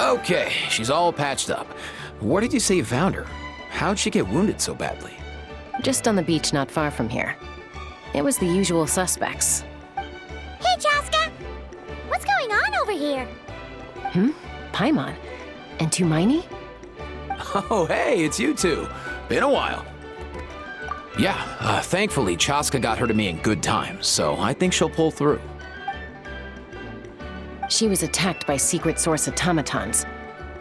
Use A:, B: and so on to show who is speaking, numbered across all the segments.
A: Okay, she's all patched up. Where did you say you found her? How'd she get wounded so badly?
B: Just on the beach not far from here. It was the usual suspects.
C: Hey, Chaska! What's going on over here?
B: Paimon? And Tumaini?
A: Oh, hey, it's you two. Been a while. Yeah, thankfully Chaska got her to me in good time, so I think she'll pull through.
B: She was attacked by secret source automatons.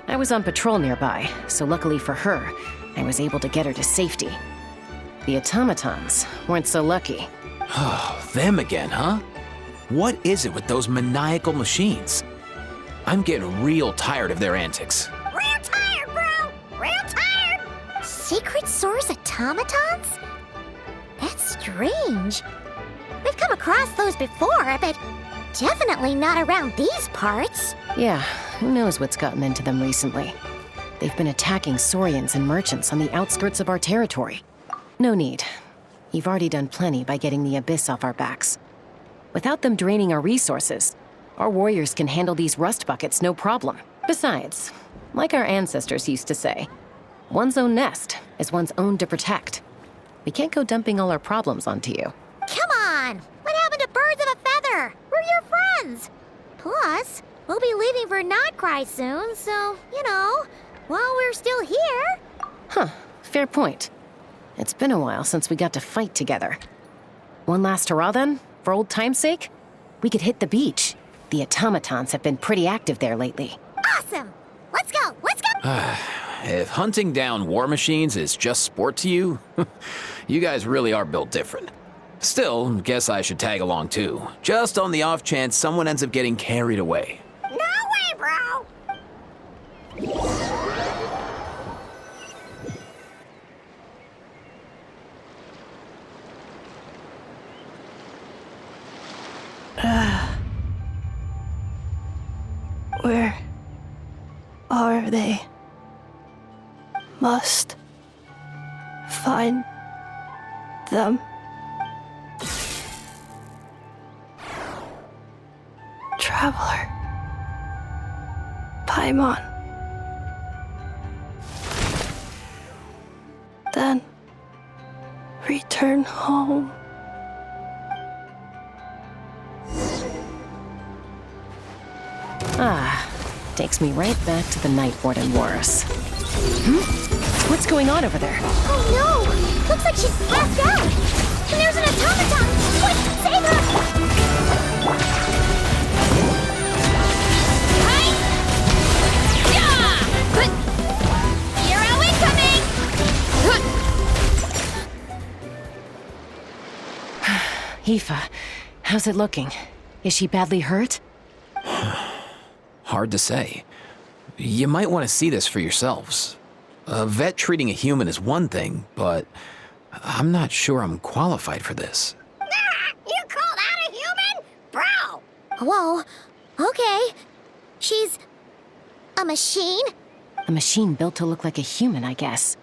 B: I was on patrol nearby, so luckily for her, I was able to get her to safety. The automatons weren't so lucky.
A: Oh, them again, huh? What is it with those maniacal machines? I'm getting real tired of their antics.
C: Real tired, bro! Real tired! Secret source automatons? That's strange. We've come across those before, but definitely not around these parts.
B: Yeah, who knows what's gotten into them recently. They've been attacking Saurians and merchants on the outskirts of our territory. No need. You've already done plenty by getting the Abyss off our backs. Without them draining our resources, our warriors can handle these rust buckets no problem. Besides, like our ancestors used to say, one's own nest is one's own to protect. We can't go dumping all our problems onto you.
C: Come on! What happened to birds of a feather? We're your friends! Plus, we'll be leaving for Notcry soon, so, while we're still here...
B: Huh, fair point. It's been a while since we got to fight together. One last hurrah then, for old time's sake? We could hit the beach. The automatons have been pretty active there lately.
C: Awesome! Let's go! Let's go!
A: If hunting down war machines is just sport to you, you guys really are built different. Still, guess I should tag along too, just on the off chance someone ends up getting carried away.
C: No way, bro!
D: Where are they? Must find them. Traveler. Paimon. Then return home.
B: Takes me right back to the Night Warden Wars. What's going on over there?
C: Oh no! Looks like she's passed out! And there's an automaton! Quick, save her! Hi! Yeah! Hero incoming!
B: Aoife, how's it looking? Is she badly hurt?
A: Hard to say. You might want to see this for yourselves. A vet treating a human is one thing, but I'm not sure I'm qualified for this.
C: You call that a human? Bro! Whoa, okay. She's a machine?
B: A machine built to look like a human, I guess.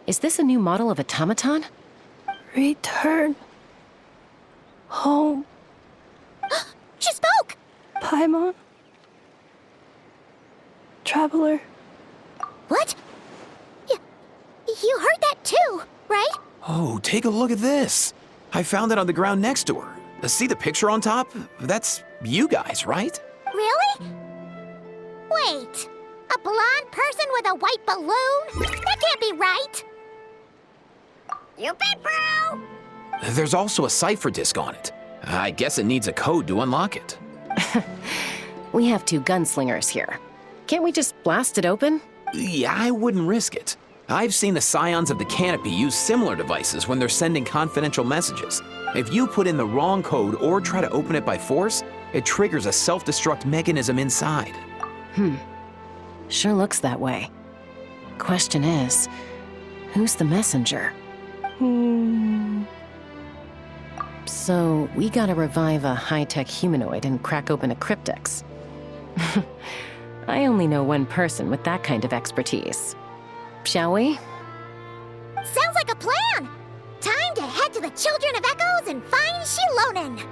B: Is this a new model of automaton?
D: Return home.
C: She spoke!
D: Paimon. Traveler.
C: What? You heard that too, right?
A: Oh, take a look at this. I found it on the ground next to her. See the picture on top? That's you guys, right?
C: Really? Wait, a blonde person with a white balloon? That can't be right. You bet, bro!
A: There's also a cipher disk on it. I guess it needs a code to unlock it.
B: We have two gunslingers here. Can't we just blast it open?
A: Yeah, I wouldn't risk it. I've seen the scions of the canopy use similar devices when they're sending confidential messages. If you put in the wrong code or try to open it by force, it triggers a self-destruct mechanism inside.
B: Sure looks that way. Question is, who's the messenger? So, we gotta revive a high-tech humanoid and crack open a cryptex. I only know one person with that kind of expertise. Shall we?
C: Sounds like a plan! Time to head to the Children of Echoes and find Shilonen!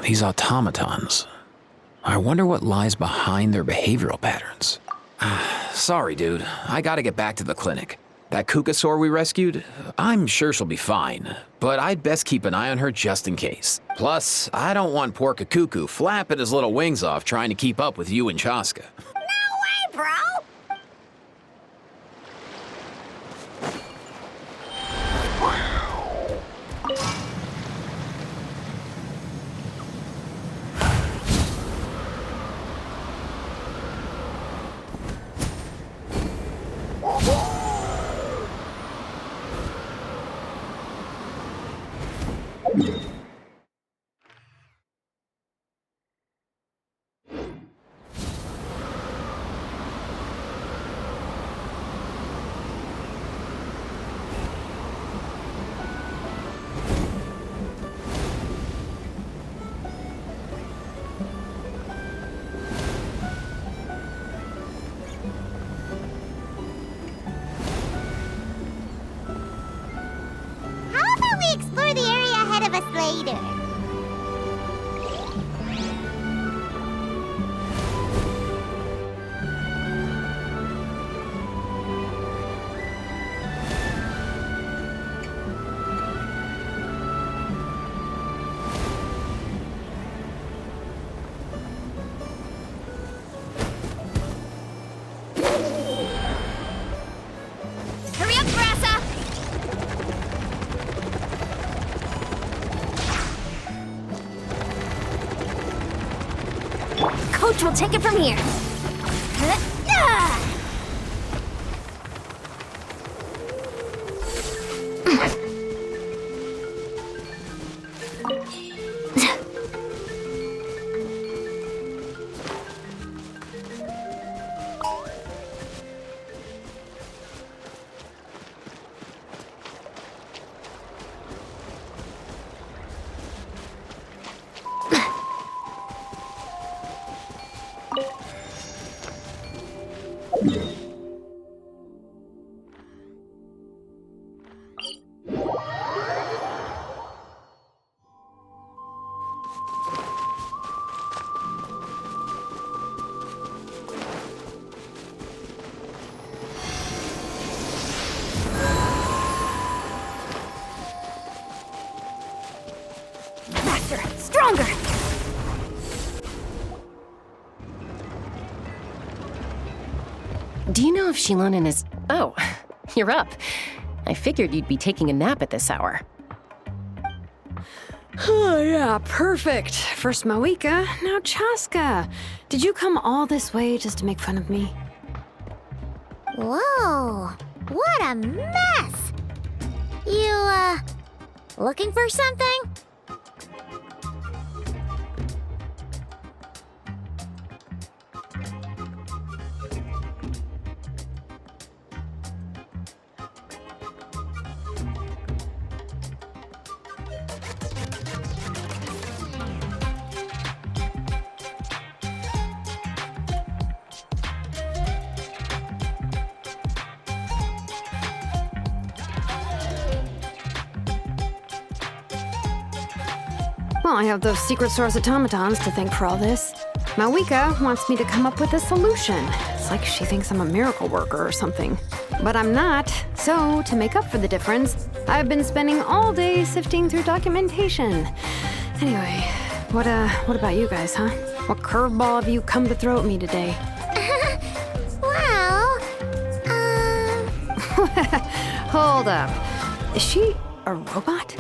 A: These automatons. I wonder what lies behind their behavioral patterns. Sorry, dude. I gotta get back to the clinic. That Kukasaur we rescued, I'm sure she'll be fine, but I'd best keep an eye on her just in case. Plus, I don't want poor Kakuku flapping his little wings off trying to keep up with you and Chaska.
C: No way, bro! How about we explore the area ahead of us later? Hurry up, Grassa! Coach will take it from here. Faster, stronger!
B: Do you know if Shilonen is... Oh, you're up. I figured you'd be taking a nap at this hour.
E: Oh, yeah, perfect. First Mawika, now Chaska. Did you come all this way just to make fun of me?
C: Whoa, what a mess! You, looking for something?
E: Well, I have those secret source automatons to thank for all this. Mawika wants me to come up with a solution. It's like she thinks I'm a miracle worker or something. But I'm not. So, to make up for the difference, I've been spending all day sifting through documentation. Anyway, what about you guys, huh? What curveball have you come to throw at me today?
C: Well,
E: Hold up. Is she a robot?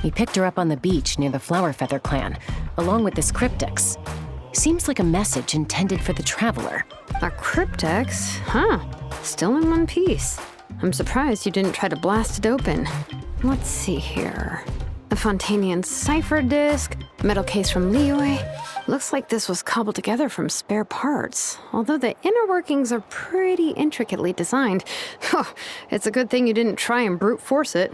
B: We picked her up on the beach near the Flower Feather clan, along with this cryptex. Seems like a message intended for the Traveler.
E: A cryptex? Huh. Still in one piece. I'm surprised you didn't try to blast it open. Let's see here. A Fontanian cipher disk, metal case from Liyue. Looks like this was cobbled together from spare parts, although the inner workings are pretty intricately designed. It's a good thing you didn't try and brute force it.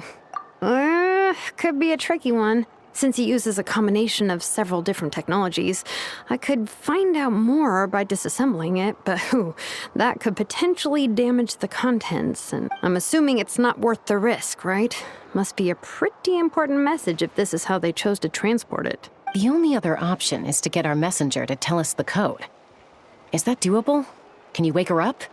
E: Could be a tricky one. Since he uses a combination of several different technologies, I could find out more by disassembling it, but that could potentially damage the contents, and I'm assuming it's not worth the risk, right? Must be a pretty important message if this is how they chose to transport it.
B: The only other option is to get our messenger to tell us the code. Is that doable? Can you wake her up?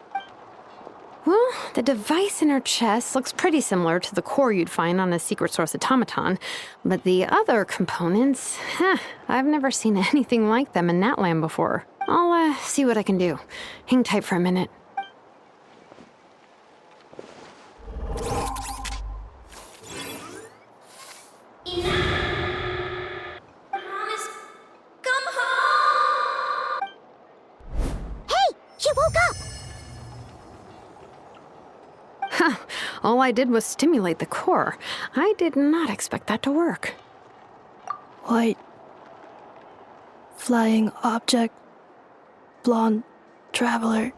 E: Well, the device in her chest looks pretty similar to the core you'd find on a secret source automaton, but the other components, I've never seen anything like them in that land before. I'll see what I can do. Hang tight for a minute.
C: She woke up!
E: All I did was stimulate the core. I did not expect that to work.
D: White. Flying object. Blonde. Traveler.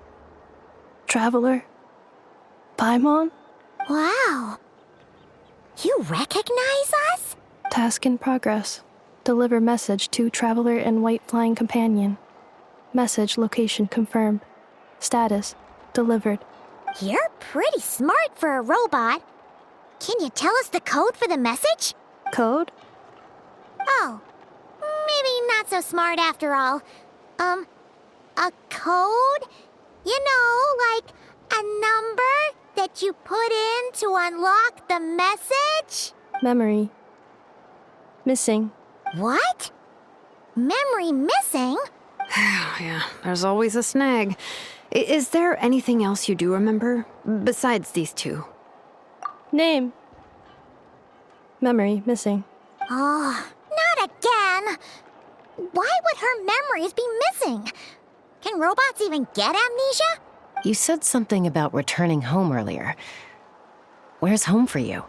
D: Traveler? Paimon?
C: Wow. You recognize us?
D: Task in progress. Deliver message to Traveler and White Flying Companion. Message location confirmed. Status delivered.
C: You're pretty smart for a robot. Can you tell us the code for the message?
D: Code?
C: Oh, maybe not so smart after all. A code? You know, like a number that you put in to unlock the message?
D: Memory. Missing.
C: What? Memory missing?
E: Yeah, there's always a snag. Is there anything else you do remember, besides these two?
D: Name. Memory missing.
C: Oh, not again. Why would her memories be missing? Can robots even get amnesia?
B: You said something about returning home earlier. Where's home for you?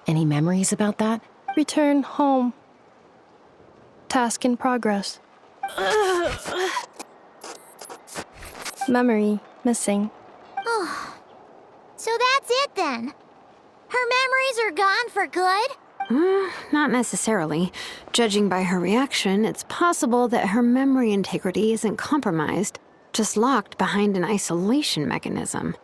B: Any memories about that?
D: Return home. Task in progress. Memory missing.
C: Oh, so that's it then. Her memories are gone for good?
E: Not necessarily. Judging by her reaction, it's possible that her memory integrity isn't compromised, just locked behind an isolation mechanism.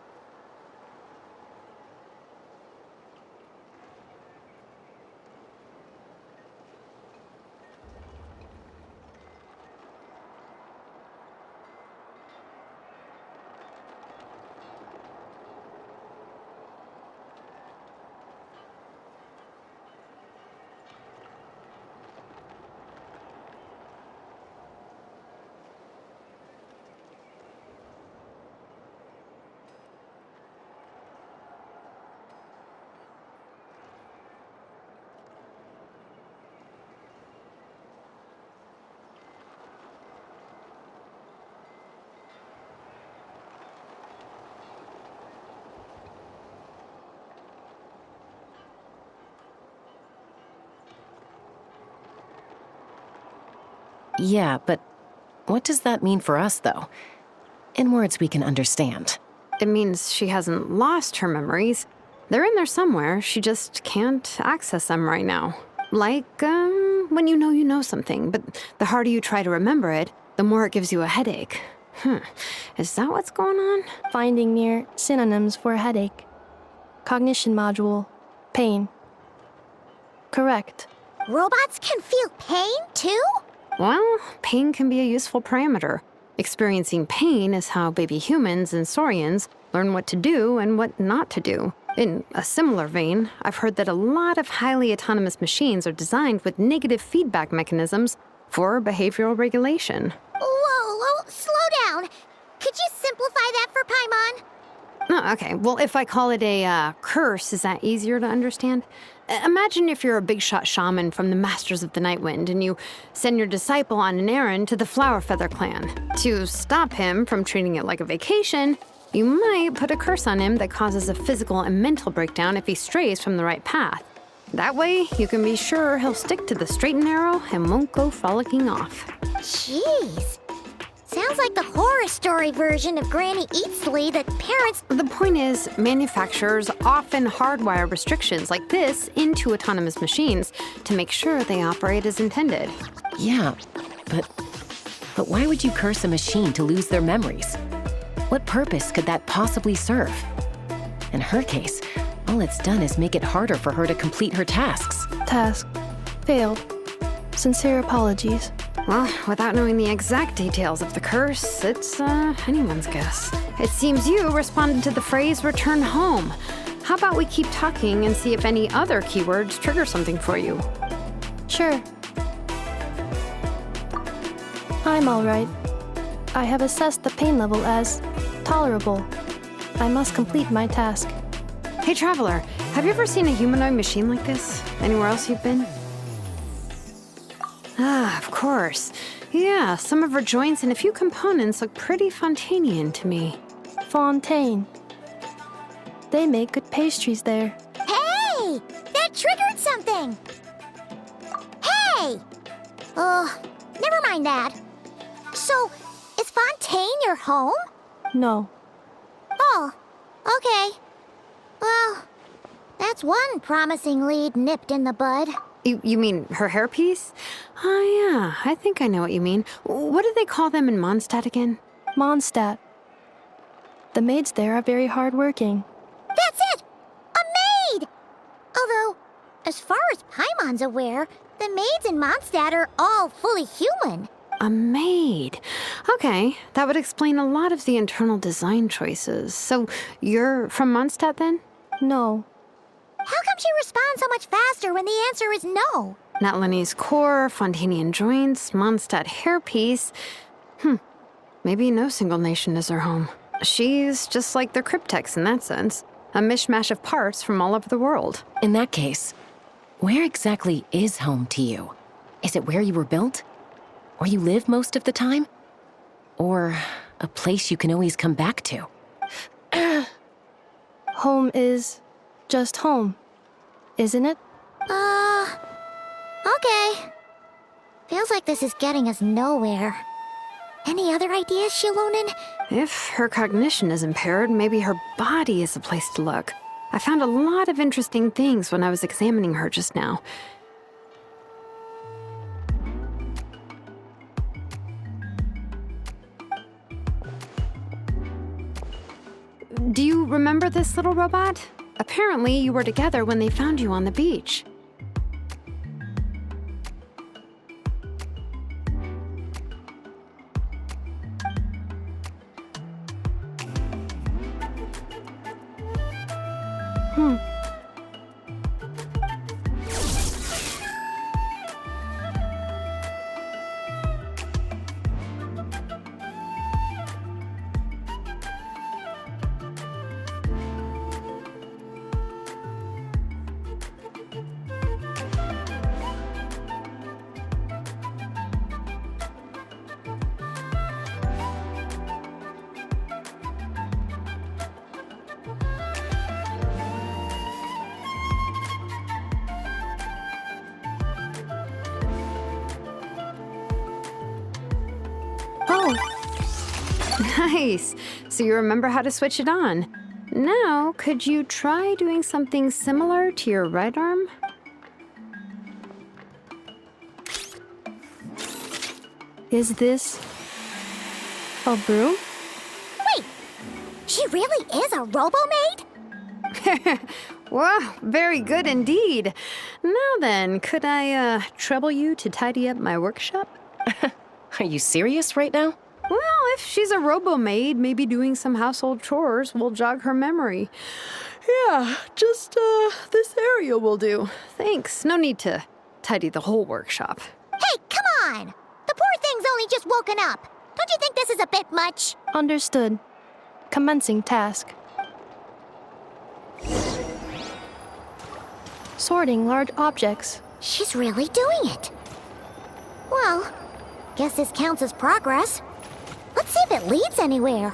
B: Yeah, but what does that mean for us, though? In words we can understand.
E: It means she hasn't lost her memories. They're in there somewhere, she just can't access them right now. Like, when you know something, but the harder you try to remember it, the more it gives you a headache. Is that what's going on?
D: Finding near synonyms for headache. Cognition module. Pain. Correct.
C: Robots can feel pain too?
E: Well, pain can be a useful parameter. Experiencing pain is how baby humans and saurians learn what to do and what not to do. In a similar vein, I've heard that a lot of highly autonomous machines are designed with negative feedback mechanisms for behavioral regulation.
C: Whoa, slow down. Could you simplify that for Paimon?
E: Oh, okay, well, if I call it a curse, is that easier to understand? Imagine if you're a big shot shaman from the Masters of the Night Wind and you send your disciple on an errand to the Flower Feather clan. To stop him from treating it like a vacation, you might put a curse on him that causes a physical and mental breakdown if he strays from the right path. That way, you can be sure he'll stick to the straight and narrow and won't go frolicking off.
C: Jeez. Sounds like the horror story version of Granny Eatsley that parents...
E: The point is, manufacturers often hardwire restrictions like this into autonomous machines to make sure they operate as intended.
B: Yeah, but why would you curse a machine to lose their memories? What purpose could that possibly serve? In her case, all it's done is make it harder for her to complete her tasks.
D: Task. Failed. Sincere apologies.
E: Well, without knowing the exact details of the curse, it's anyone's guess. It seems you responded to the phrase return home. How about we keep talking and see if any other keywords trigger something for you?
D: Sure. I'm all right. I have assessed the pain level as tolerable. I must complete my task.
E: Hey, Traveler, have you ever seen a humanoid machine like this? Anywhere else you've been? Ah, of course. Yeah, some of her joints and a few components look pretty Fontanian to me.
D: Fontaine. They make good pastries there.
C: Hey! That triggered something! Hey! Oh, never mind that. So, is Fontaine your home?
D: No.
C: Oh, okay. Well, that's one promising lead nipped in the bud.
E: You mean her hairpiece? Oh, yeah, I think I know what you mean. What do they call them in Mondstadt again?
D: Mondstadt. The maids there are very hardworking.
C: That's it! A maid! Although, as far as Paimon's aware, the maids in Mondstadt are all fully human.
E: A maid. Okay, that would explain a lot of the internal design choices. So, you're from Mondstadt then?
D: No.
C: How come she responds so much faster when the answer is no?
E: Natlanese core, Fontanian joints, Mondstadt hairpiece. Maybe no single nation is her home. She's just like the Cryptex in that sense. A mishmash of parts from all over the world.
B: In that case, where exactly is home to you? Is it where you were built? Where you live most of the time? Or a place you can always come back to?
D: Home is just home, isn't it?
C: Okay. Feels like this is getting us nowhere. Any other ideas, Shilonen?
E: If her cognition is impaired, maybe her body is the place to look. I found a lot of interesting things when I was examining her just now. Do you remember this little robot? Apparently, you were together when they found you on the beach.
D: Oh,
E: Nice. So you remember how to switch it on. Now, could you try doing something similar to your right arm?
D: is this a broom?
C: Wait, she really is a robo-maid?
E: Wow, very good indeed. Now then, could I trouble you to tidy up my workshop?
B: Are you serious right now?
E: Well, if she's a robo-maid, maybe doing some household chores will jog her memory. Yeah, just this area will do. Thanks. No need to tidy the whole workshop.
C: Hey, come on! The poor thing's only just woken up. Don't you think this is a bit much?
D: Understood. Commencing task. Sorting large objects.
C: She's really doing it. Well, guess this counts as progress. Let's see if it leads anywhere.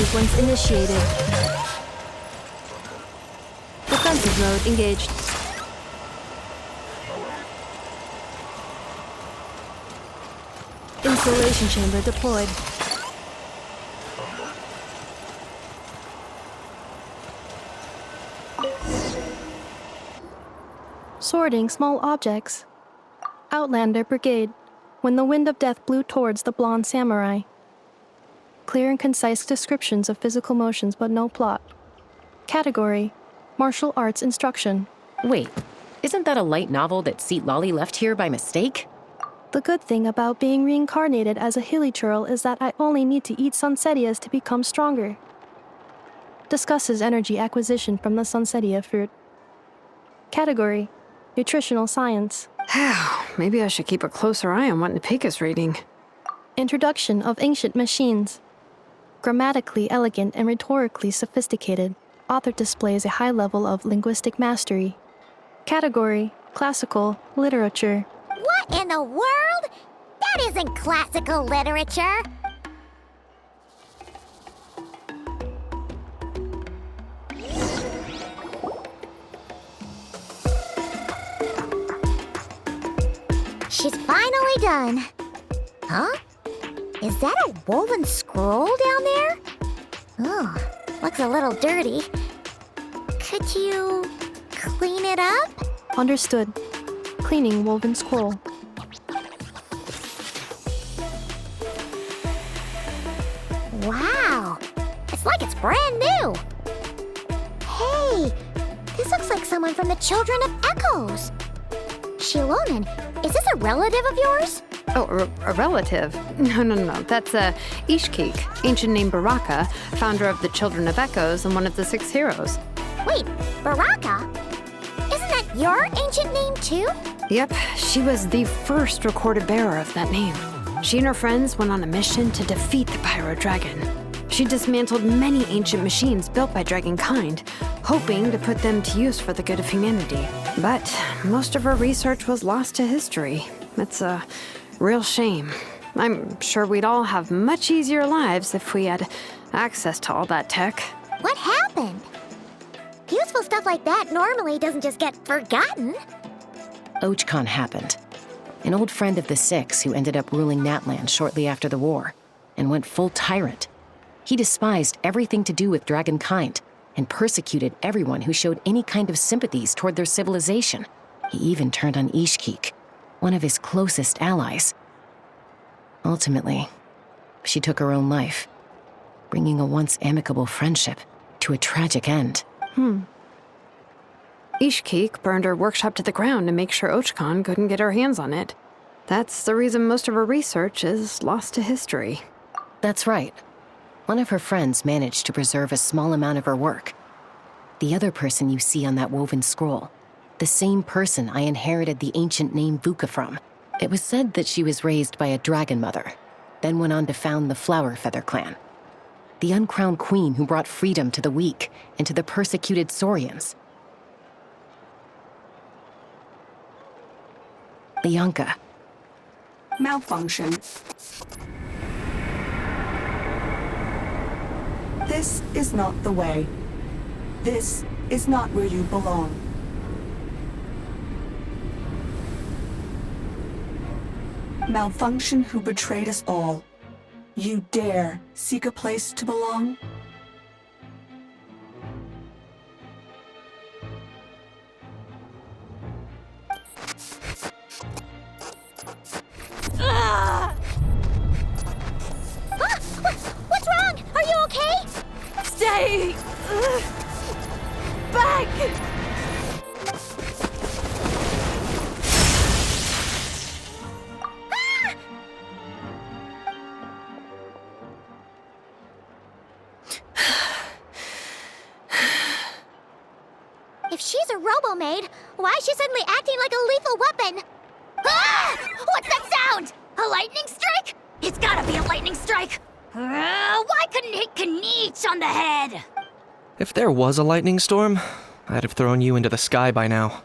D: sequence initiated. Defensive mode engaged. Installation chamber deployed. Sorting small objects. Outlander Brigade. When the wind of death blew towards the blonde samurai. Clear and concise descriptions of physical motions but no plot. Category: Martial Arts Instruction.
B: Wait, isn't that a light novel that Seat Lolly left here by mistake?
D: The good thing about being reincarnated as a hilly churl is that I only need to eat sunsetias to become stronger. Discusses energy acquisition from the sunsetia fruit. Category: Nutritional Science.
E: Maybe I should keep a closer eye on what Nipika's reading.
D: Introduction of Ancient Machines. Grammatically elegant and rhetorically sophisticated, author displays a high level of linguistic mastery. Category: Classical Literature.
C: What in the world? That isn't classical literature. She's finally done. Huh? Is that a woven scroll down there? Oh, looks a little dirty. Could you clean it up?
D: Understood. Cleaning woven scroll.
C: Wow, it's like it's brand new. Hey, this looks like someone from the Children of Echoes. Shilonen, is this a relative of yours?
E: Oh, a relative? No. That's Ishkik, ancient name Baraka, founder of the Children of Echoes and one of the 6 heroes.
C: Wait, Baraka? Isn't that your ancient name too?
E: Yep, she was the first recorded bearer of that name. She and her friends went on a mission to defeat the Pyro Dragon. She dismantled many ancient machines built by Dragonkind, hoping to put them to use for the good of humanity. But most of her research was lost to history. It's a real shame. I'm sure we'd all have much easier lives if we had access to all that tech.
C: What happened? Useful stuff like that normally doesn't just get forgotten.
B: Ochcon happened. An old friend of the 6 who ended up ruling Natland shortly after the war, and went full tyrant. He despised everything to do with Dragonkind, and persecuted everyone who showed any kind of sympathies toward their civilization. He even turned on Ishkik, one of his closest allies. Ultimately, she took her own life, bringing a once amicable friendship to a tragic end.
E: Ishkik burned her workshop to the ground to make sure Ochcon couldn't get her hands on it. That's the reason most of her research is lost to history.
B: That's right. One of her friends managed to preserve a small amount of her work. The other person you see on that woven scroll, the same person I inherited the ancient name Vuka from. It was said that she was raised by a dragon mother, then went on to found the Flower Feather clan. The uncrowned queen who brought freedom to the weak and to the persecuted Saurians. Bianca.
F: Malfunction. This is not the way. This is not where you belong. Malfunction who betrayed us all. You dare seek a place to belong?
C: What's wrong? Are you okay?
G: Stay back!
C: If she's a robo-maid, why is she suddenly acting like a lethal weapon? Ah! What's that sound? A lightning strike? It's gotta be a lightning strike! Why couldn't it hit Kanich on the head?
H: If there was a lightning storm, I'd have thrown you into the sky by now.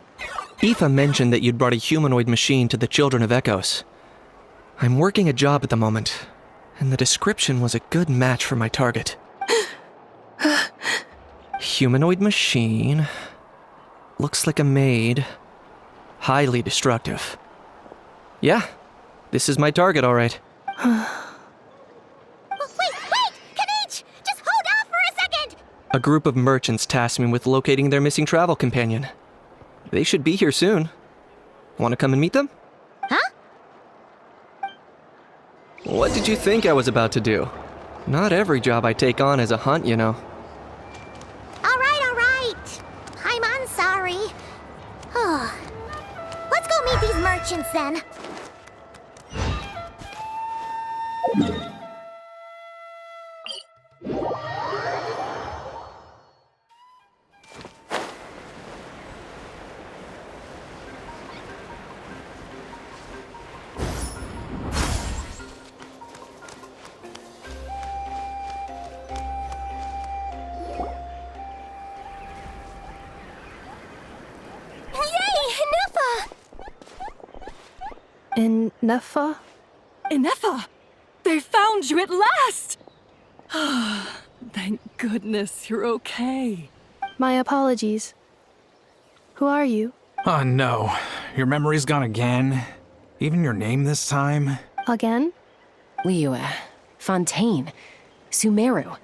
H: Aoife mentioned that you'd brought a humanoid machine to the Children of Echoes. I'm working a job at the moment, and the description was a good match for my target. Humanoid machine. Looks like a maid. Highly destructive. Yeah, this is my target, all right.
C: Wait! Kanich! Just hold off for a second!
H: A group of merchants tasked me with locating their missing travel companion. They should be here soon. Want to come and meet them?
C: Huh?
H: What did you think I was about to do? Not every job I take on is a hunt, you know.
C: All right. I'm sorry. Let's go meet these merchants then.
D: In Nefa?
G: Inefa! They found you at last! Thank goodness you're okay.
D: My apologies. Who are you?
I: Oh no, your memory's gone again? Even your name this time?
D: Again?
B: Liu, Fontaine, Sumeru.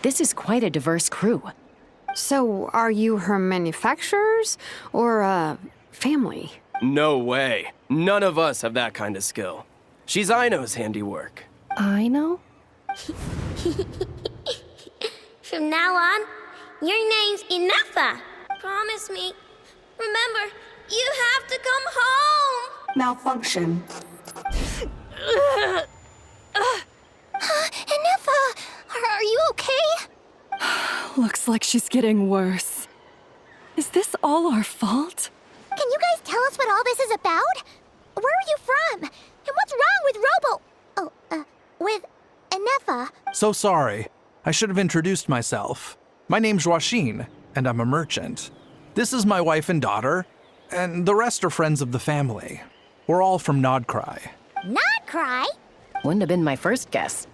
B: This is quite a diverse crew.
E: So, are you her manufacturers or family?
J: No way. None of us have that kind of skill. She's Aino's handiwork.
D: I know?
C: From now on, your name's Inefa. Promise me. Remember, you have to come home.
F: Malfunction.
C: Inefa, are you okay?
G: Looks like she's getting worse. Is this all our fault?
C: Can you guys tell us what all this is about? Where are you from? And what's wrong with with Inefa?
I: So sorry. I should have introduced myself. My name's Joachine, and I'm a merchant. This is my wife and daughter, and the rest are friends of the family. We're all from Nodcry.
C: Not cry?
B: Wouldn't have been my first guess.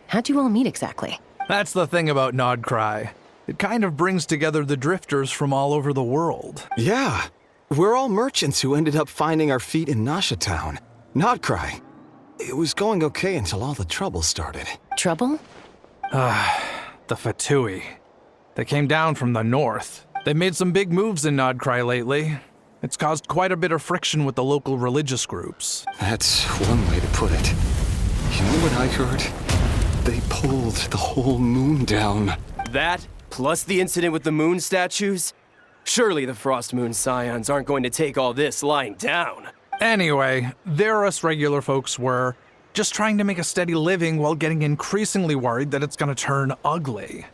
B: How'd you all meet exactly?
I: That's the thing about Nodcry. It kind of brings together the drifters from all over the world.
K: Yeah, we're all merchants who ended up finding our feet in Nasha Town. Nodcry. It was going okay until all the trouble started.
B: Trouble?
I: The Fatui. They came down from the north. They made some big moves in Nodcry lately. It's caused quite a bit of friction with the local religious groups.
K: That's one way to put it. You know what I heard? They pulled the whole moon down.
J: That, plus the incident with the moon statues? Surely the Frost Moon Scions aren't going to take all this lying down.
I: Anyway, there us regular folks were, just trying to make a steady living while getting increasingly worried that it's gonna turn ugly.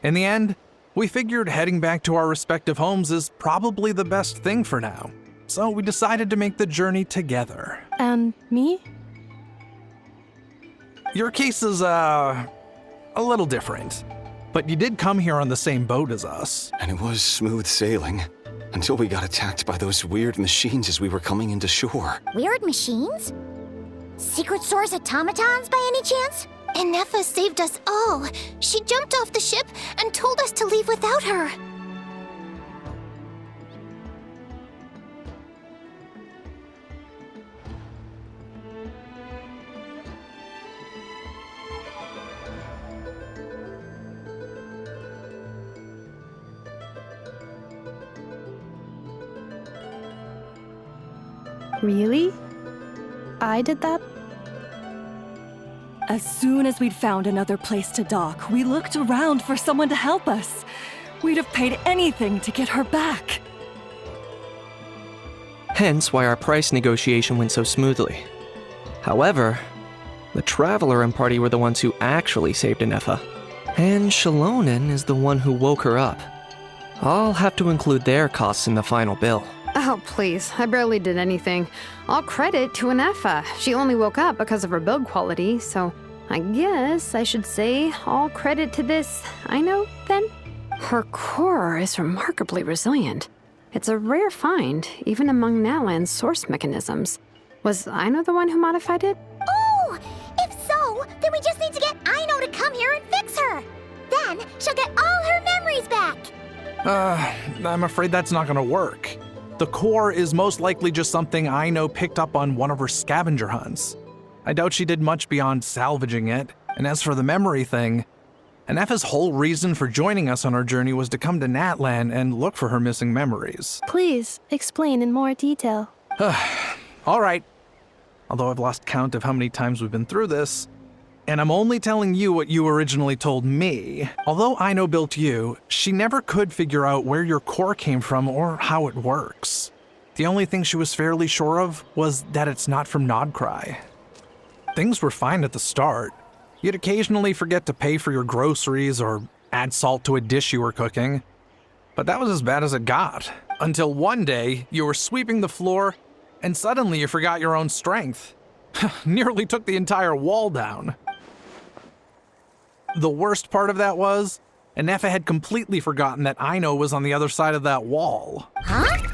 I: In the end, we figured heading back to our respective homes is probably the best thing for now. So we decided to make the journey together.
D: And me?
I: Your case is, a little different. But you did come here on the same boat as us.
K: And it was smooth sailing. Until we got attacked by those weird machines as we were coming into shore.
C: Weird machines? Secret Source automatons by any chance? Inefa saved us all. She jumped off the ship and told us to leave without her.
D: Really? I did that?
G: As soon as we'd found another place to dock, we looked around for someone to help us. We'd have paid anything to get her back.
H: Hence why our price negotiation went so smoothly. However, the Traveler and party were the ones who actually saved Inefa. And Shalonen is the one who woke her up. I'll have to include their costs in the final bill.
E: Oh, please. I barely did anything. All credit to Inefa. She only woke up because of her build quality, so I guess I should say all credit to this Aino, then? Her core is remarkably resilient. It's a rare find, even among Nalan's source mechanisms. Was Aino the one who modified it?
C: Oh! If so, then we just need to get Aino to come here and fix her. Then she'll get all her memories memories back.
I: I'm afraid that's not gonna work. The core is most likely just something I know picked up on one of her scavenger hunts. I doubt she did much beyond salvaging it, and as for the memory thing, Anefa's whole reason for joining us on our journey was to come to Natlan and look for her missing memories.
D: Please explain in more detail.
I: All right. Although I've lost count of how many times we've been through this, and I'm only telling you what you originally told me. Although Aino built you, she never could figure out where your core came from or how it works. The only thing she was fairly sure of was that it's not from Nodcry. Things were fine at the start. You'd occasionally forget to pay for your groceries or add salt to a dish you were cooking. But that was as bad as it got. Until one day, you were sweeping the floor, and suddenly you forgot your own strength. Nearly took the entire wall down. The worst part of that was, Anefa had completely forgotten that Aino was on the other side of that wall.
C: Huh?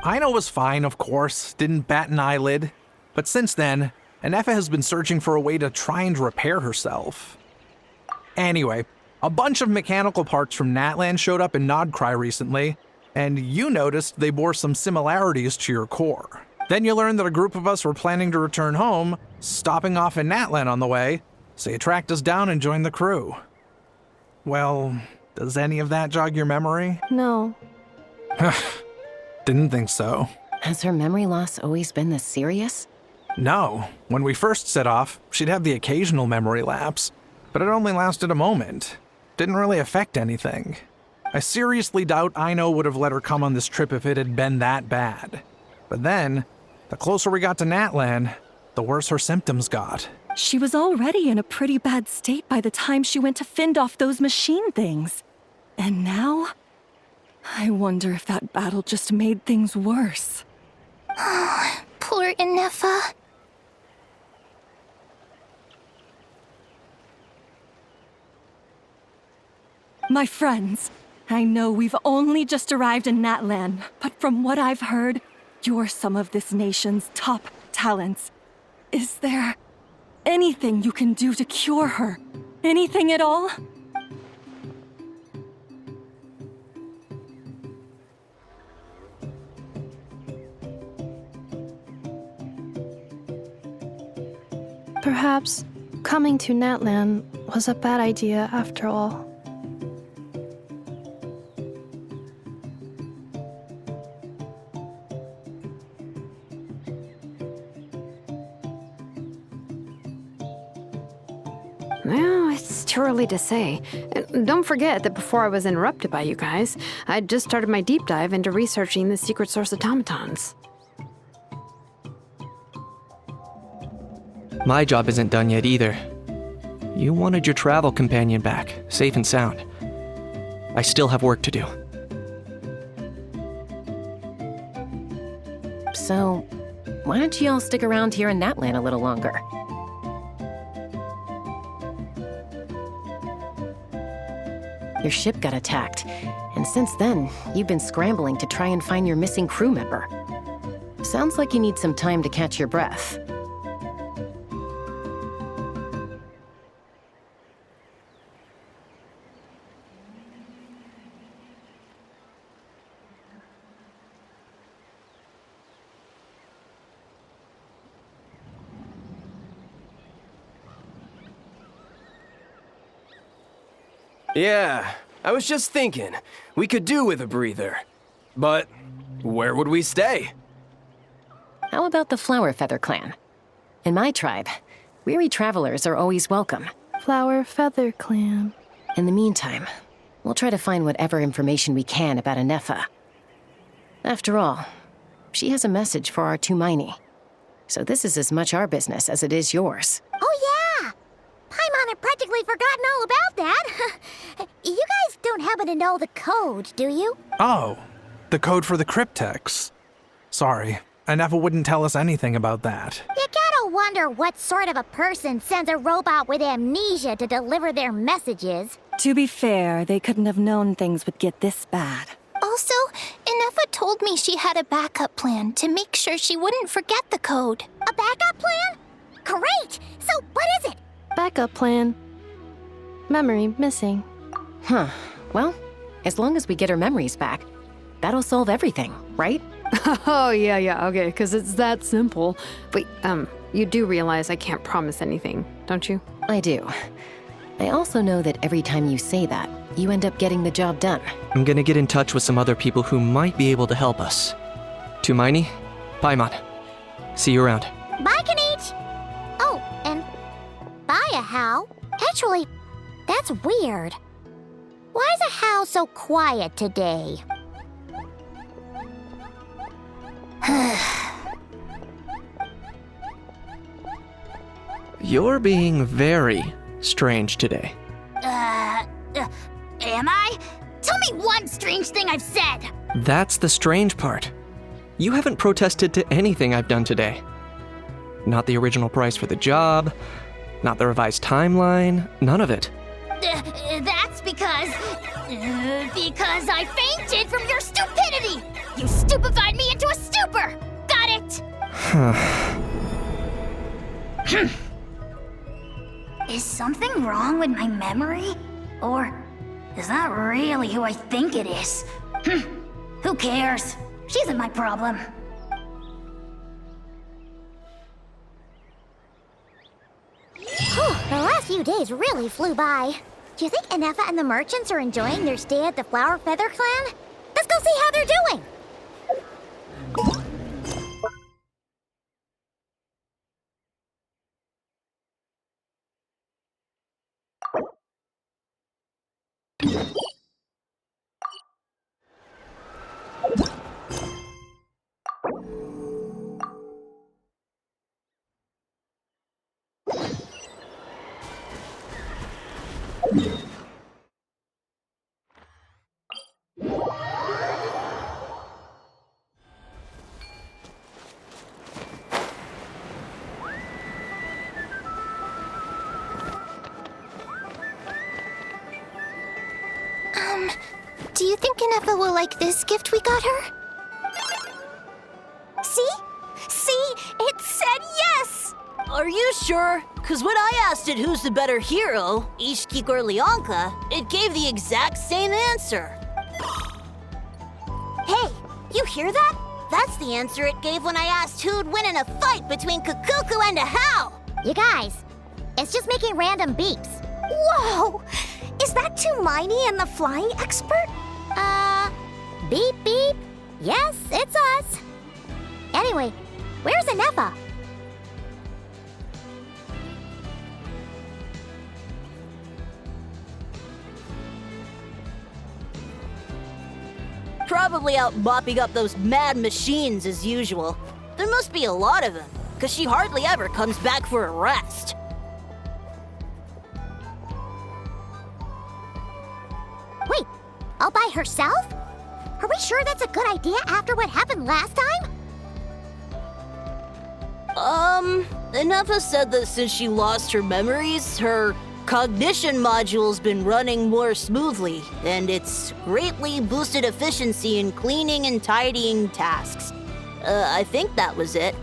I: Aino was fine, of course, didn't bat an eyelid. But since then, Anefa has been searching for a way to try and repair herself. Anyway, a bunch of mechanical parts from Natlan showed up in Nodcry recently, and you noticed they bore some similarities to your core. Then you learned that a group of us were planning to return home, stopping off in Natlan on the way, so you tracked us down and joined the crew. Well, does any of that jog your memory?
D: No.
I: Didn't think so.
B: Has her memory loss always been this serious?
I: No. When we first set off, she'd have the occasional memory lapse, but it only lasted a moment. Didn't really affect anything. I seriously doubt Aino would have let her come on this trip if it had been that bad. But then, the closer we got to Natlan, the worse her symptoms got.
G: She was already in a pretty bad state by the time she went to fend off those machine things. And now? I wonder if that battle just made things worse.
C: Poor Anefa.
G: My friends, I know we've only just arrived in Natlan, but from what I've heard, you're some of this nation's top talents. Is there anything you can do to cure her? Anything at all?
D: Perhaps coming to Natlan was a bad idea after all.
E: Well, it's too early to say. And don't forget that before I was interrupted by you guys, I'd just started my deep dive into researching the secret source automatons.
H: My job isn't done yet either. You wanted your travel companion back, safe and sound. I still have work to do.
B: So, why don't you all stick around here in Natlan a little longer? Your ship got attacked, and since then, you've been scrambling to try and find your missing crew member. Sounds like you need some time to catch your breath.
J: Yeah, I was just thinking, we could do with a breather. But where would we stay?
B: How about the Flower Feather Clan? In my tribe, weary travelers are always welcome.
D: Flower Feather Clan.
B: In the meantime, we'll try to find whatever information we can about Anefa. After all, she has a message for our Tumaini. So this is as much our business as it is yours.
C: Oh, yeah! Paimon had practically forgotten all about that. You guys don't happen to know the code, do you?
I: Oh, the code for the cryptex. Sorry, Anefa wouldn't tell us anything about that.
C: You gotta wonder what sort of a person sends a robot with amnesia to deliver their messages.
G: To be fair, they couldn't have known things would get this bad.
C: Also, Anefa told me she had a backup plan to make sure she wouldn't forget the code. A backup plan? Great! So what is it?
D: Backup plan. Memory missing.
B: Huh. Well, As long as we get her memories back, that'll solve everything, right?
E: Oh, yeah, okay, because it's that simple. Wait, you do realize I can't promise anything, don't you?
B: I do. I also know that every time you say that, you end up getting the job done.
H: I'm gonna get in touch with some other people who might be able to help us. Tumaini, Paimon. See you around.
C: Bye, Kanich! Oh, and bye, Ahau. Actually, that's weird. Why is Ahau so quiet today?
H: You're being very strange today.
C: Am I? Tell me one strange thing I've said!
H: That's the strange part. You haven't protested to anything I've done today. Not the original price for the job, not the revised timeline, none of it.
C: That's because I fainted from your stupidity! You stupefied me into a stupor! Got it? Is something wrong with my memory? Or is that really who I think it is? Who cares? She isn't my problem. The last few days really flew by. Do you think Inefa and the merchants are enjoying their stay at the Flower Feather Clan? Let's go see how they're doing!
L: Do you think Inefa will like this gift we got her?
C: See? See? It said yes!
M: Are you sure? Because when I asked it who's the better hero, Ishkik or Leonka, it gave the exact same answer.
C: Hey, you hear that? That's the answer it gave when I asked who'd win in a fight between Kukuku and Ahau. You guys, it's just making random beeps. Whoa! Is that Tumaini and the flying expert? Beep beep. Yes, it's us. Anyway, where's Inefa?
M: Probably out mopping up those mad machines as usual. There must be a lot of them, because she hardly ever comes back for a rest.
C: Wait, all by herself? Are we sure that's a good idea after what happened last time?
M: Inefa said that since she lost her memories, her cognition module's been running more smoothly, and it's greatly boosted efficiency in cleaning and tidying tasks. I think that was it.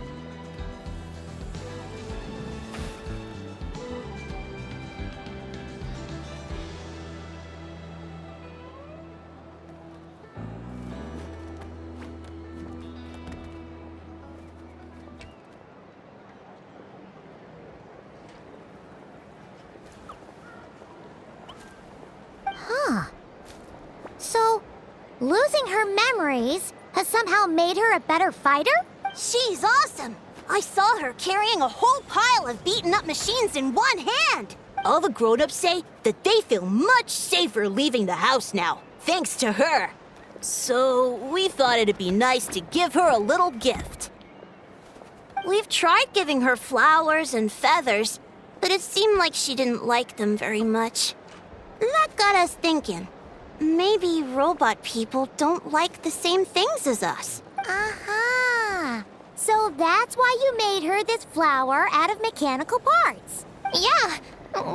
C: So, losing her memories has somehow made her a better fighter?
M: She's awesome! I saw her carrying a whole pile of beaten-up machines in one hand! All the grown-ups say that they feel much safer leaving the house now, thanks to her. So, we thought it'd be nice to give her a little gift. We've tried giving her flowers and feathers, but it seemed like she didn't like them very much. That got us thinking. Maybe robot people don't like the same things as us.
C: Aha! So that's why you made her this flower out of mechanical parts.
L: Yeah,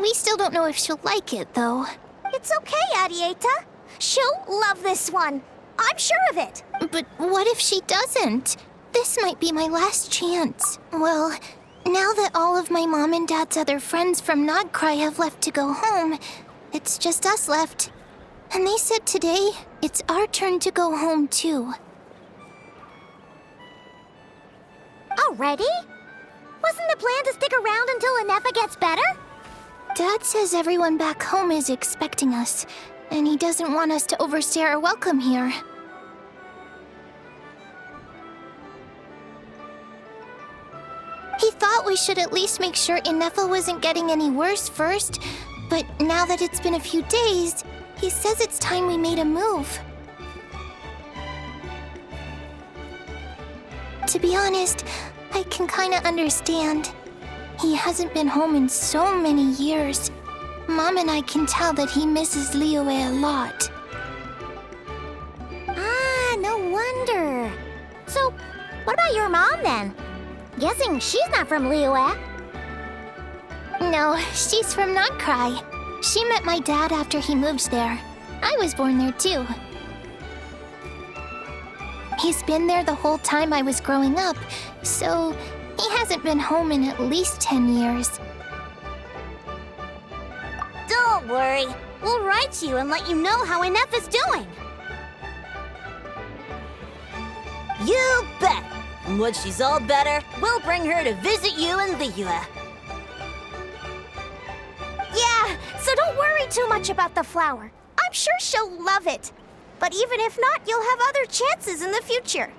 L: we still don't know if she'll like it, though.
C: It's okay, Arieta. She'll love this one. I'm sure of it.
L: But what if she doesn't? This might be my last chance. Well, now that all of my mom and dad's other friends from Nodcry have left to go home, it's just us left. And they said today, it's our turn to go home too.
C: Already? Wasn't the plan to stick around until Anefa gets better?
L: Dad says everyone back home is expecting us, and he doesn't want us to overstay our welcome here. He thought we should at least make sure Anefa wasn't getting any worse first, but now that it's been a few days, he says it's time we made a move. To be honest, I can kinda understand. He hasn't been home in so many years. Mom and I can tell that he misses Liyue a lot.
C: Ah, no wonder. So, what about your mom then? Guessing she's not from Liyue.
L: No, she's from Notcry. She met my dad after he moved there. I was born there too. He's been there the whole time I was growing up, so he hasn't been home in at least 10 years.
C: Don't worry. We'll write to you and let you know how Anefa's doing. You bet. And once she's all better, we'll bring her to visit you in Liyue.
M: Yeah, so don't worry too much about the flower. I'm sure she'll love it. But even if not, you'll have other chances in the future.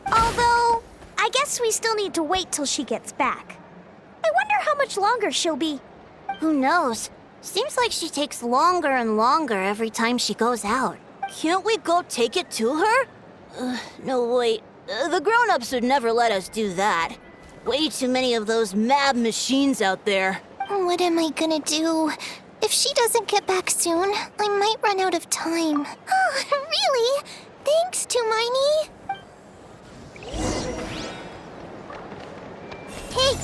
M: Although, I guess we still need to wait till she gets back. I wonder how much longer she'll be.
C: Who knows? Seems like she takes longer and longer every time she goes out.
M: Can't we go take it to her?
C: No, wait. The grown-ups would never let us do that. Way too many of those mad machines out there.
L: What am I gonna do? If she doesn't get back soon, I might run out of time. Oh, really? Thanks, Tumaini.
C: Hey!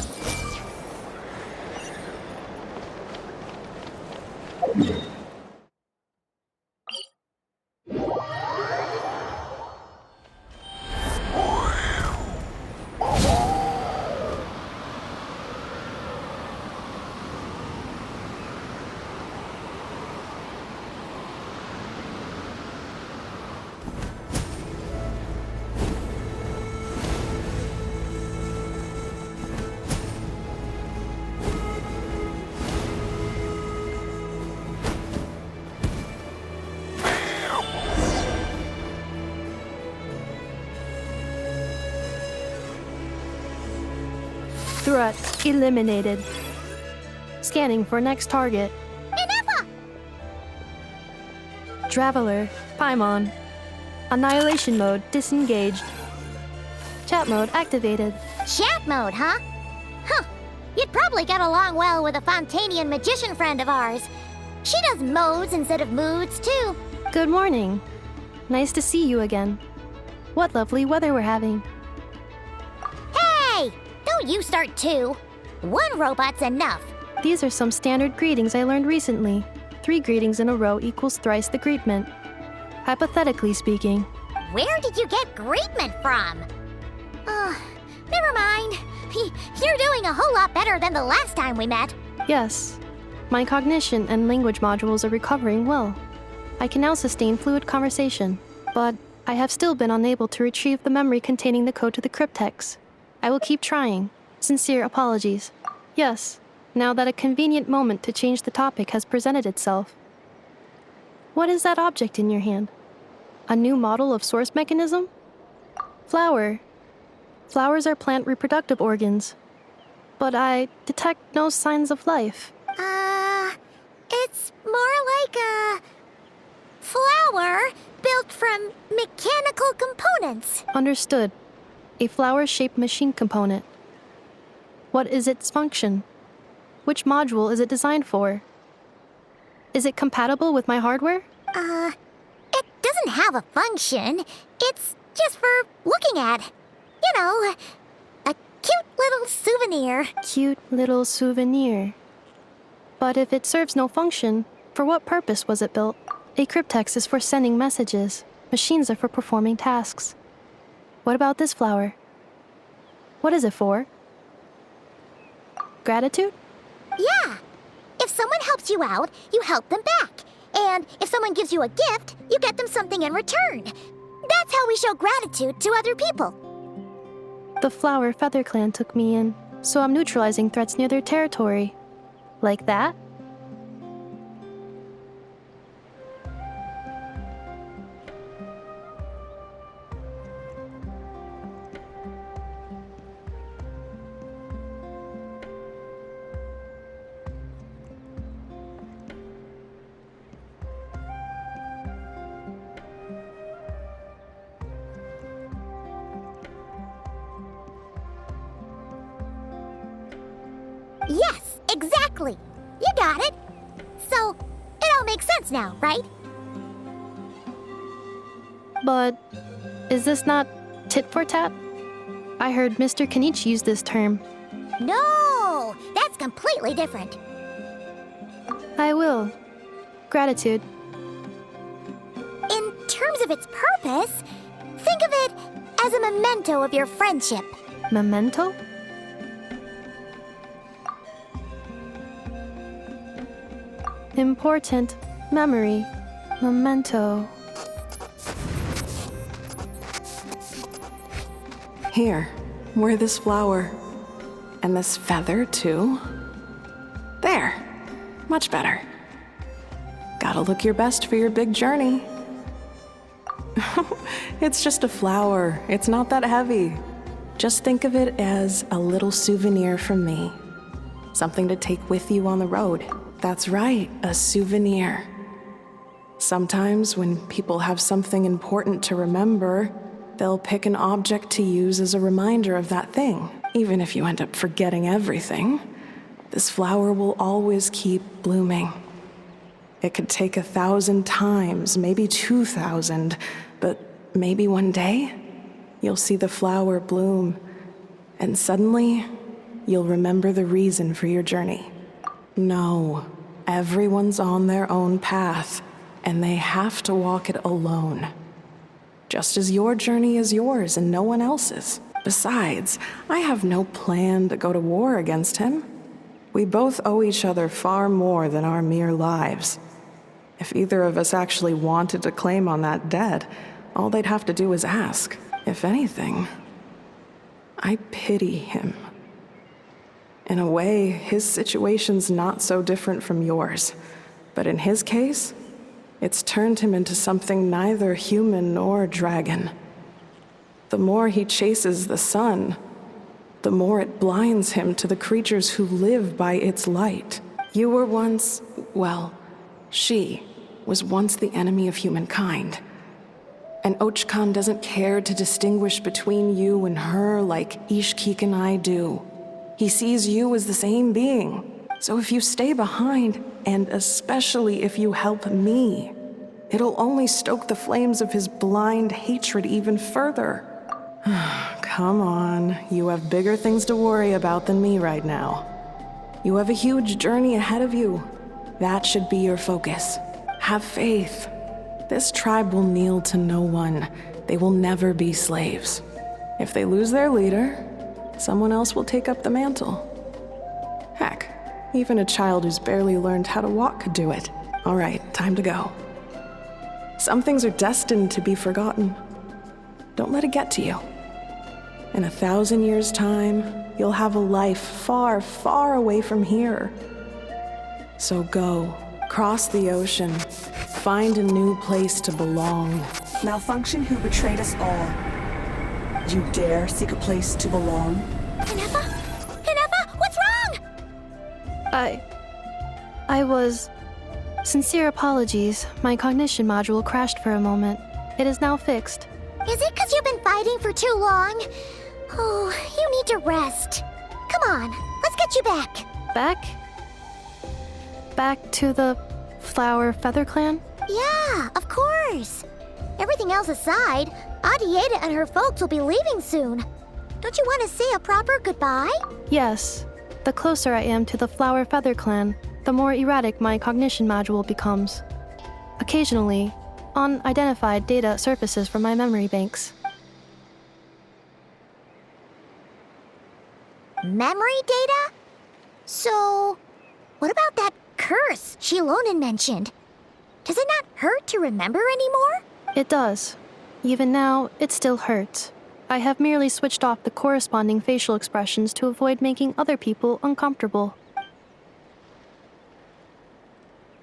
D: Threat eliminated. Scanning for next target.
C: Anefa!
D: Traveler, Paimon. Annihilation mode disengaged. Chat mode activated.
C: Chat mode, huh? Huh. You'd probably get along well with a Fontanian magician friend of ours. She does modes instead of moods, too.
D: Good morning. Nice to see you again. What lovely weather we're having.
C: Hey! Don't you start too. One robot's enough.
D: These are some standard greetings I learned recently. 3 greetings in a row equals thrice the greetment. Hypothetically speaking.
C: Where did you get greetment from? Never mind. You're doing a whole lot better than the last time we met.
D: Yes. My cognition and language modules are recovering well. I can now sustain fluid conversation, but I have still been unable to retrieve the memory containing the code to the cryptex. I will keep trying. Sincere apologies. Yes, now that a convenient moment to change the topic has presented itself. What is that object in your hand? A new model of source mechanism? Flower. Flowers are plant reproductive organs. But I detect no signs of life.
C: It's more like a flower built from mechanical components.
D: Understood. A flower-shaped machine component. What is its function? Which module is it designed for? Is it compatible with my hardware?
C: It doesn't have a function. It's just for looking at. You know, a cute little souvenir.
D: Cute little souvenir. But if it serves no function, for what purpose was it built? A cryptex is for sending messages. Machines are for performing tasks. What about this flower? What is it for? Gratitude?
C: Yeah. If someone helps you out, you help them back. And if someone gives you a gift, you get them something in return. That's how we show gratitude to other people.
D: The Flower Feather Clan took me in, so I'm neutralizing threats near their territory. Like that?
C: Yes, exactly. You got it. So, it all makes sense now, right?
D: But is this not tit for tat? I heard Mr. Kenichi use this term.
C: No, that's completely different.
D: I will. Gratitude.
C: In terms of its purpose, think of it as a memento of your friendship.
D: Memento? Important memory. Memento.
N: Here, wear this flower. And this feather, too. There. Much better. Gotta look your best for your big journey. It's just a flower. It's not that heavy. Just think of it as a little souvenir from me. Something to take with you on the road. That's right, a souvenir. Sometimes when people have something important to remember, they'll pick an object to use as a reminder of that thing. Even if you end up forgetting everything, this flower will always keep blooming. It could take 1,000 times, maybe 2,000, but maybe one day, you'll see the flower bloom, and suddenly, you'll remember the reason for your journey. No, everyone's on their own path, and they have to walk it alone. Just as your journey is yours and no one else's. Besides, I have no plan to go to war against him. We both owe each other far more than our mere lives. If either of us actually wanted to claim on that debt, all they'd have to do is ask. If anything, I pity him. In a way, his situation's not so different from yours. But in his case, it's turned him into something neither human nor dragon. The more he chases the sun, the more it blinds him to the creatures who live by its light. You were once, well, she was once the enemy of humankind. And Archon doesn't care to distinguish between you and her like Ishkik and I do. He sees you as the same being. So if you stay behind, and especially if you help me, it'll only stoke the flames of his blind hatred even further. Come on, you have bigger things to worry about than me right now. You have a huge journey ahead of you. That should be your focus. Have faith. This tribe will kneel to no one. They will never be slaves. If they lose their leader, someone else will take up the mantle. Heck, even a child who's barely learned how to walk could do it. All right, time to go. Some things are destined to be forgotten. Don't let it get to you. In 1,000 years' time, you'll have a life far, far away from here. So go, cross the ocean, find a new place to belong.
F: Malfunction who betrayed us all. You dare seek a place to belong?
C: Inefa? Inefa, what's wrong?
D: I was... Sincere apologies. My cognition module crashed for a moment. It is now fixed.
C: Is it because you've been fighting for too long? Oh, you need to rest. Come on, let's get you back.
D: Back? Back to the Flower Feather Clan?
C: Yeah, of course. Everything else aside, Adieta and her folks will be leaving soon. Don't you want to say a proper goodbye?
D: Yes. The closer I am to the Flower Feather Clan, the more erratic my cognition module becomes. Occasionally, unidentified data surfaces from my memory banks.
C: Memory data? So, what about that curse Shilonen mentioned? Does it not hurt to remember anymore?
D: It does. Even now, it still hurts. I have merely switched off the corresponding facial expressions to avoid making other people uncomfortable.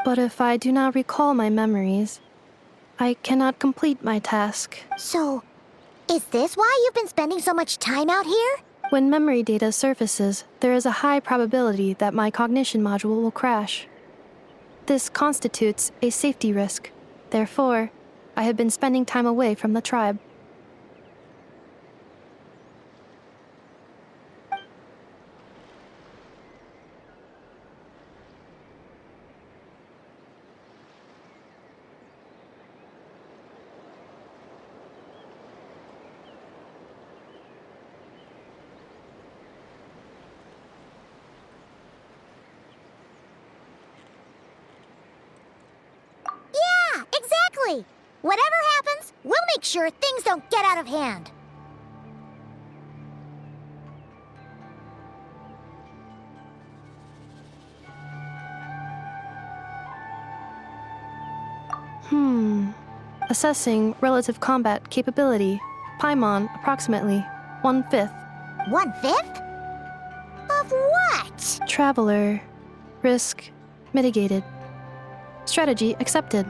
D: But if I do not recall my memories, I cannot complete my task.
C: So, is this why you've been spending so much time out here?
D: When memory data surfaces, there is a high probability that my cognition module will crash. This constitutes a safety risk. Therefore, I have been spending time away from the tribe.
C: Yeah, exactly! Whatever happens, we'll make sure things don't get out of hand.
D: Assessing relative combat capability. Paimon, approximately 1/5.
C: 1/5? Of what?
D: Traveler. Risk mitigated. Strategy accepted.